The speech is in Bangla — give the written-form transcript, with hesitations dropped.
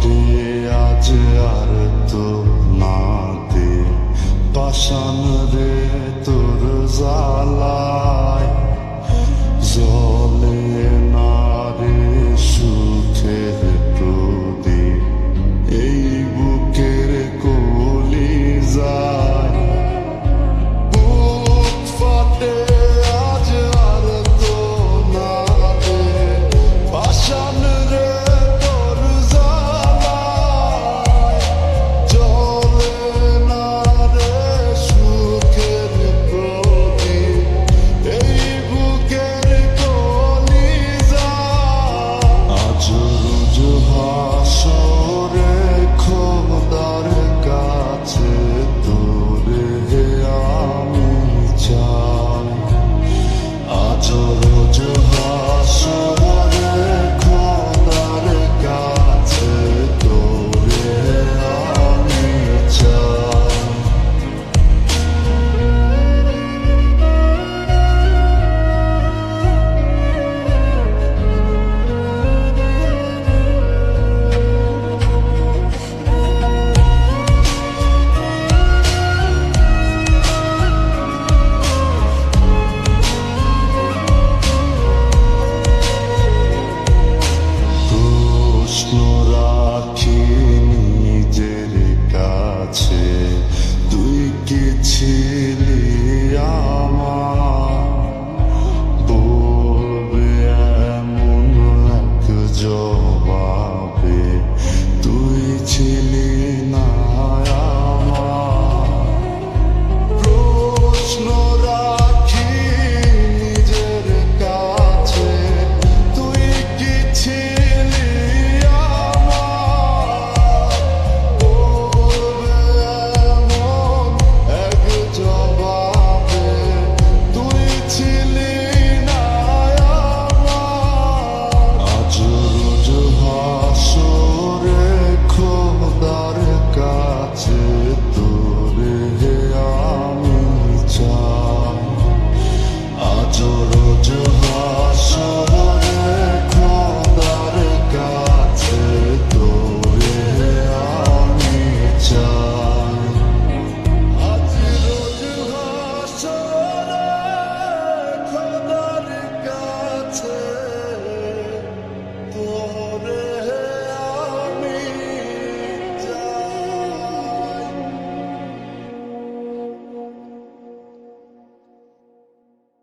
ফাটে আজ আর তো না দে পাষাণ রে তোর জ্বালায় জলে না রে সুখের প্রদীপ এই বুকের কলি যায় বুক ফাটে আজ আর তো না দে পাষাণ রে তোর জ্বালায় জলে না রে সুখের প্রদীপ এই বুকের কলি যায় আজ রোজ হাসরে খোদার কাছে তোরে আমি চাই আজ রোজ হাসরে খোদার কাছে তোরে আমি চাই প্রশ্ন রাখি নিজের কাছে তুই কি ছিলি আমার বলবে এমন এক জবাবে তুই ছিলি